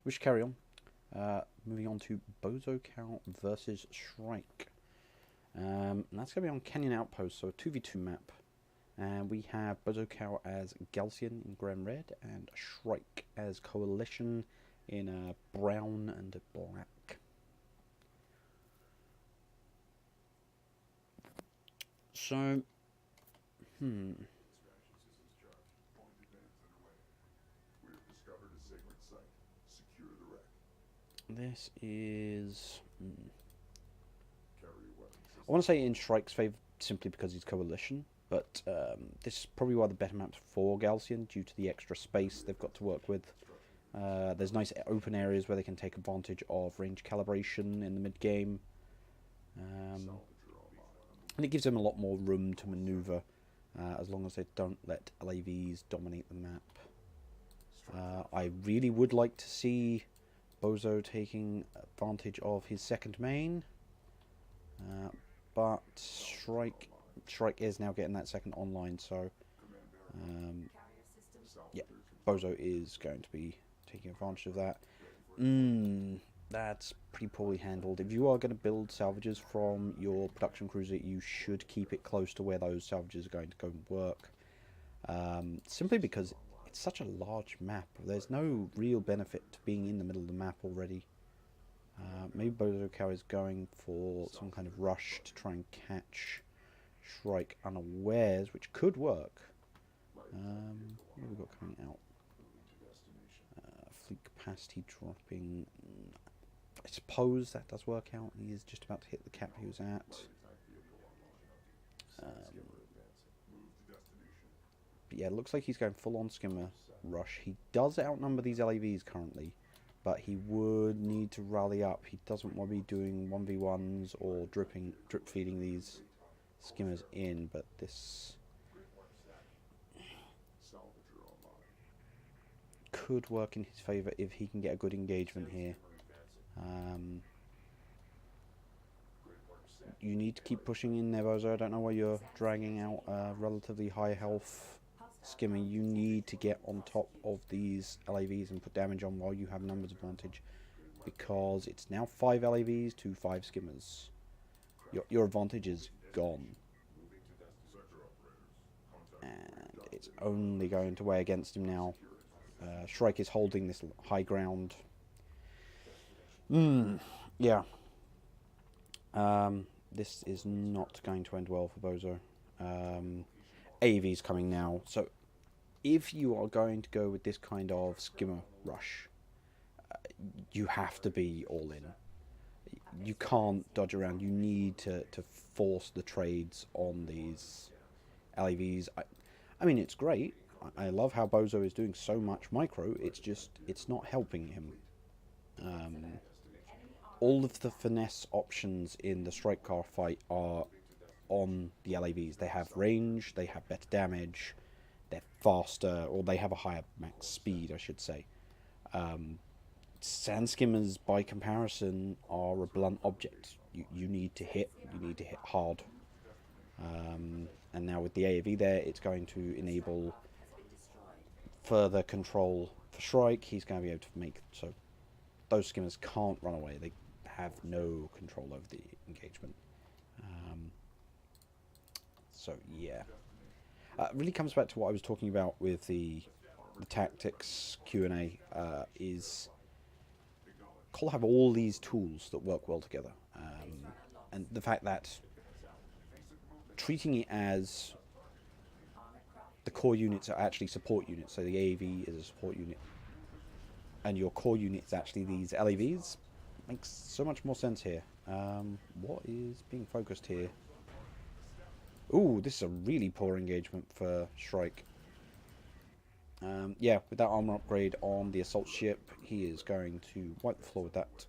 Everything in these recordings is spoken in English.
We should carry on. Moving on to Bozocow versus Shrike. And that's going to be on Canyon Outpost, so a 2v2 map. And we have Bozocow as Galcian in grey and red, and Shrike as Coalition in brown and black. So, this is... I want to say in Shrike's favour simply because he's Coalition, but this is probably one of the better maps for Galcian due to the extra space they've got to work with. There's nice open areas where they can take advantage of range calibration in the mid-game. And it gives them a lot more room to manoeuvre as long as they don't let LAVs dominate the map. I really would like to see Bozo taking advantage of his second main, but Shrike is now getting that second online, so yeah, Bozo is going to be taking advantage of that. That's pretty poorly handled. If you are going to build salvages from your production cruiser, you should keep it close to where those salvages are going to go and work. Simply because it's such a large map. There's no real benefit to being in the middle of the map already. Maybe Bozocow is going for some kind of rush to try and catch Shrike unawares, which could work. What have we got coming out? Fleet capacity dropping. I suppose that does work out. He is just about to hit the cap he was at. But yeah, it looks like he's going full on skimmer rush. He does outnumber these LAVs currently, but he would need to rally up. He doesn't want to be doing 1v1s or drip feeding these skimmers in, but this could work in his favour if he can get a good engagement here. You need to keep pushing in there, Bozo. I don't know why you're dragging out a relatively high health skimmer. You need to get on top of these LAVs and put damage on while you have numbers advantage, because it's now 5 LAVs to 5 skimmers. Your advantage is gone, and it's only going to weigh against him now. Shrike is holding this high ground. Yeah. This is not going to end well for Bozo. AV's coming now, so if you are going to go with this kind of skimmer rush, you have to be all in. You can't dodge around. You need to force the trades on these LAVs. I mean, it's great. I love how Bozo is doing so much micro. It's not helping him. All of the finesse options in the strike car fight are on the LAVs. They have range, they have better damage, they're faster, or they have a higher max speed, I should say. Sand skimmers, by comparison, are a blunt object. You need to hit hard. And now with the AAV there, it's going to enable further control for Shrike. He's going to be able to make so those skimmers can't run away. They have no control over the engagement. So yeah, it really comes back to what I was talking about with the tactics Q&A. Is Col have all these tools that work well together, and the fact that treating it as the core units are actually support units, so the AAV is a support unit, and your core unit is actually these LAVs, makes so much more sense here. What is being focused here? Ooh, this is a really poor engagement for Shrike. Yeah, with that armor upgrade on the assault ship, he is going to wipe the floor with that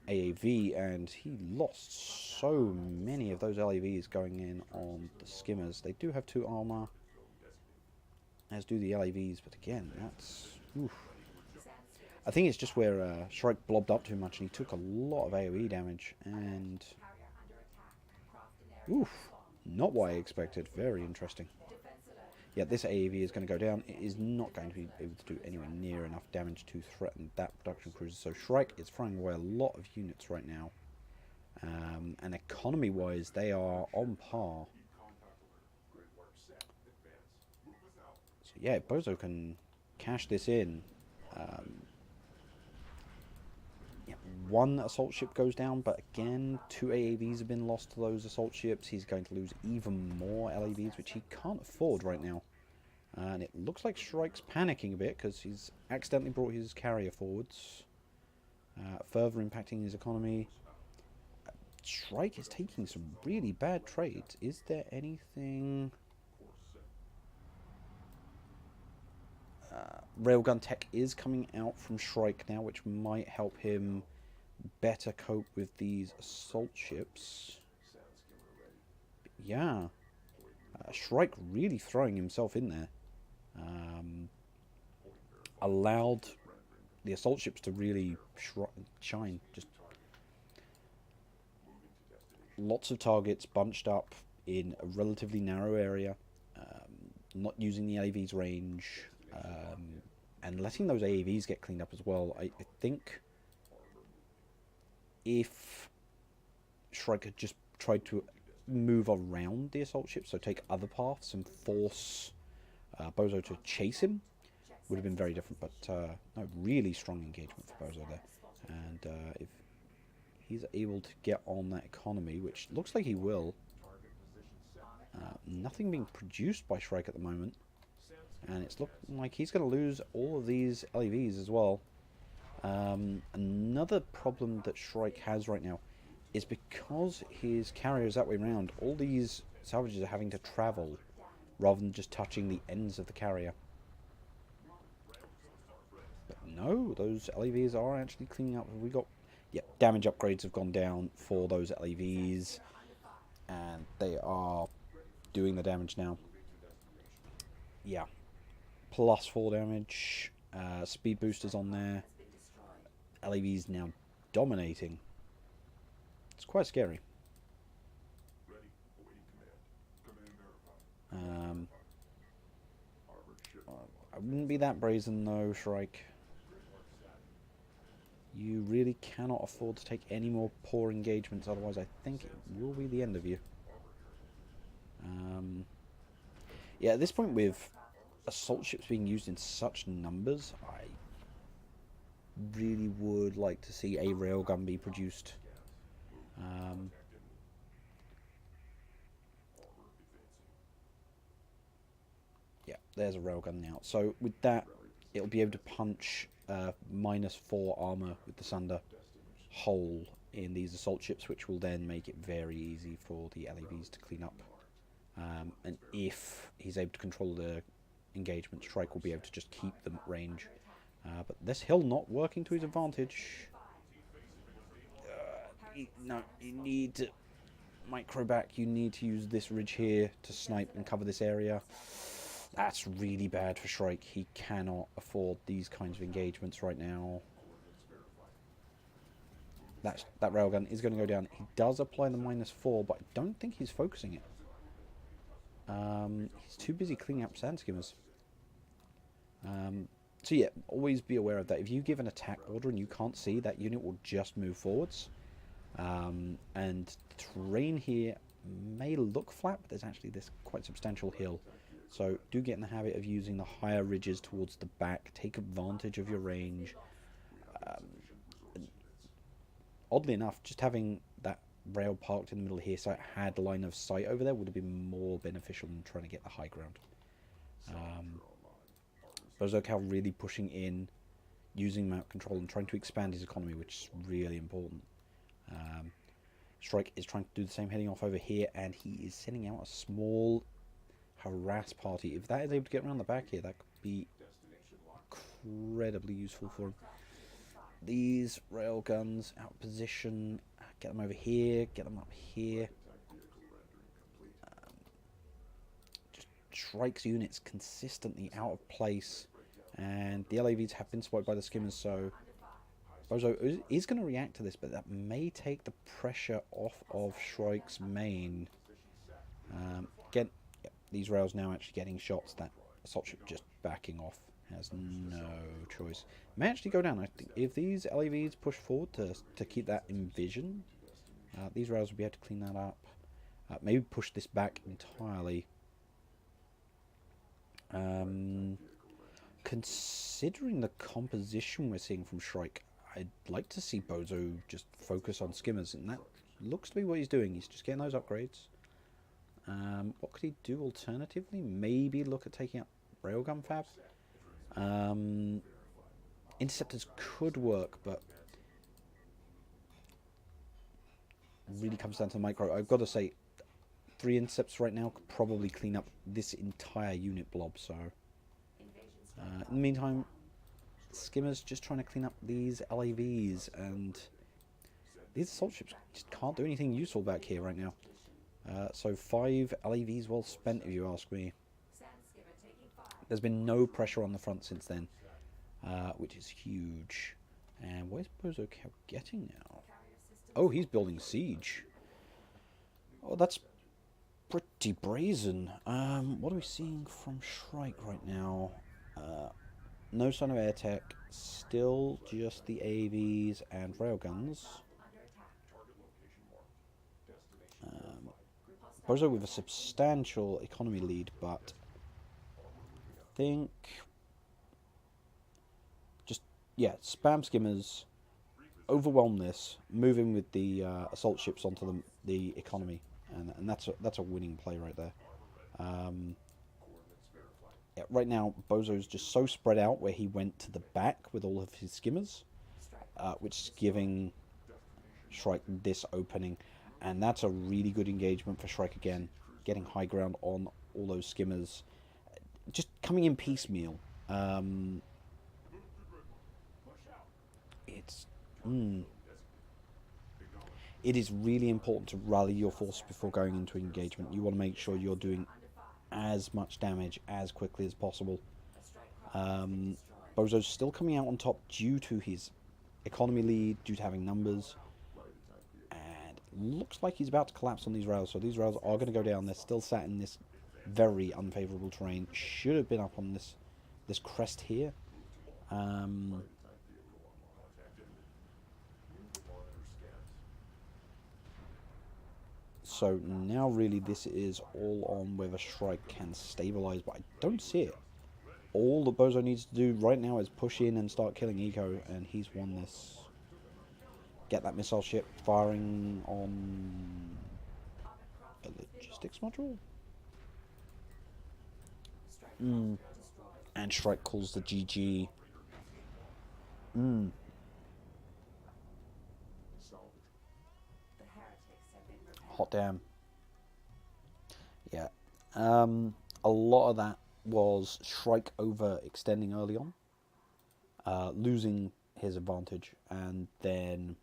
AAV, and he lost so many of those LAVs going in on the skimmers. They do have 2 armor, as do the LAVs, but again, that's... Oof. I think it's just where Shrike blobbed up too much and he took a lot of AoE damage, and... Oof, not what I expected. Very interesting. Yeah, this AAV is going to go down. It is not going to be able to do anywhere near enough damage to threaten that production cruiser. So SHRIKE is throwing away a lot of units right now. And economy-wise, they are on par. So yeah, Bozo can cash this in. Yeah, one assault ship goes down, but again, 2 AAVs have been lost to those assault ships. He's going to lose even more LAVs, which he can't afford right now. And it looks like SHRIKE's panicking a bit because he's accidentally brought his carrier forwards, further impacting his economy. SHRIKE is taking some really bad trades. Is there anything... railgun tech is coming out from SHRIKE now, which might help him better cope with these assault ships. But yeah, SHRIKE really throwing himself in there. Allowed the assault ships to really shine. Just lots of targets bunched up in a relatively narrow area, not using the LAV's range, and letting those AAVs get cleaned up as well. I think if SHRIKE had just tried to move around the assault ships, so take other paths and force Bozo to chase him, would have been very different. But no, really strong engagement for Bozo there. And if he's able to get on that economy, which looks like he will, nothing being produced by SHRIKE at the moment. And it's looking like he's going to lose all of these LEVs as well. Another problem that SHRIKE has right now is because his carrier is that way around, all these salvages are having to travel rather than just touching the ends of the carrier. But no, those LEVs are actually cleaning up. We got, yeah, damage upgrades have gone down for those LEVs, and they are doing the damage now. Yeah. +4 damage, speed boosters on there, LEVs now dominating. It's quite scary. I wouldn't be that brazen though, SHRIKE. You really cannot afford to take any more poor engagements, otherwise I think it will be the end of you. Yeah, at this point with assault ships being used in such numbers, I really would like to see a railgun be produced. Yeah, there's a railgun now. So with that, it'll be able to punch -4 armor with the Sunder hole in these assault ships, which will then make it very easy for the LAVs to clean up. And if he's able to control the engagement, SHRIKE will be able to just keep them at range. But this hill not working to his advantage. No, you need to micro back. You need to use this ridge here to snipe and cover this area. That's really bad for SHRIKE. He cannot afford these kinds of engagements right now. That railgun is going to go down. He does apply the -4, but I don't think he's focusing it. He's too busy cleaning up sand skimmers. So yeah, always be aware of that. If you give an attack order and you can't see, that unit will just move forwards. And the terrain here may look flat, but there's actually this quite substantial hill. So do get in the habit of using the higher ridges towards the back. Take advantage of your range. Oddly enough, just having that rail parked in the middle here so it had line of sight over there would have been more beneficial than trying to get the high ground. Bozocow really pushing in, using map control and trying to expand his economy, which is really important. SHRIKE is trying to do the same, heading off over here, and he is sending out a small harass party. If that is able to get around the back here, that could be incredibly useful for him. These railguns out of position, get them over here, get them up here. Just SHRIKE's units consistently out of place, and the LAVs have been spotted by the skimmers, so Bozo is going to react to this, but that may take the pressure off of SHRIKE's main. Again, these rails now actually getting shots. That assault ship just backing off, has no choice. May actually go down. I think if these LAVs push forward to keep that in vision, these rails will be able to clean that up. Maybe push this back entirely. Considering the composition we're seeing from SHRIKE, I'd like to see Bozo just focus on skimmers, and that looks to be what he's doing. He's just getting those upgrades. What could he do alternatively? Maybe look at taking out Railgun Fab. Interceptors could work, but it really comes down to micro. I've got to say, 3 intercepts right now could probably clean up this entire unit blob. So, in the meantime, Skimmers just trying to clean up these LAVs, and these assault ships just can't do anything useful back here right now. So 5 LAVs well spent, if you ask me. There's been no pressure on the front since then, which is huge. And where's Bozocow getting now? Oh, he's building siege. Oh, that's pretty brazen. What are we seeing from SHRIKE right now? No sign of air tech. Still just the AVs and railguns. Bozo with a substantial economy lead, but I think just, yeah, spam skimmers, overwhelm this, move in with the assault ships onto the economy, and that's a winning play right there. Yeah, right now, Bozo's just so spread out where he went to the back with all of his skimmers, which is giving SHRIKE this opening. And that's a really good engagement for SHRIKE again, getting high ground on all those skimmers. Just coming in piecemeal. It is really important to rally your force before going into engagement. You want to make sure you're doing as much damage as quickly as possible. Bozo's still coming out on top due to his economy lead, due to having numbers. Looks like he's about to collapse on these rails, so these rails are going to go down. They're still sat in this very unfavorable terrain. Should have been up on this crest here. So now really this is all on whether SHRIKE can stabilize, but I don't see it. All that Bozo needs to do right now is push in and start killing eco, and he's won this. Get that missile ship firing on a logistics module. And SHRIKE calls the GG. Hot damn. Yeah. A lot of that was SHRIKE overextending early on, losing his advantage, and then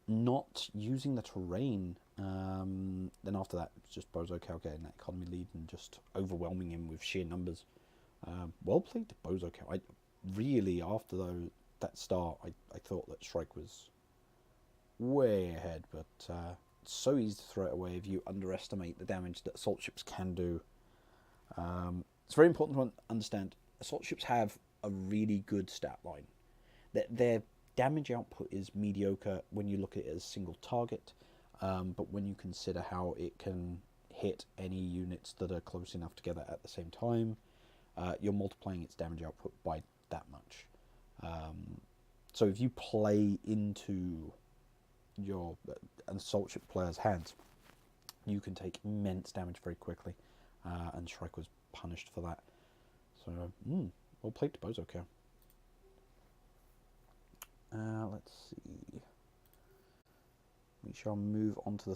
not using the terrain. Then after that, it's just Bozocow getting that economy lead and just overwhelming him with sheer numbers. Well played to Bozocow. I really, after that start, I thought that SHRIKE was way ahead, but it's so easy to throw it away if you underestimate the damage that assault ships can do. It's very important to understand assault ships have a really good stat line. Their damage output is mediocre when you look at it as a single target, but when you consider how it can hit any units that are close enough together at the same time, you're multiplying its damage output by that much. So if you play into your assault ship player's hands, you can take immense damage very quickly, and SHRIKE was punished for that. So, well played to Bozocow. Let's see. We shall move on to the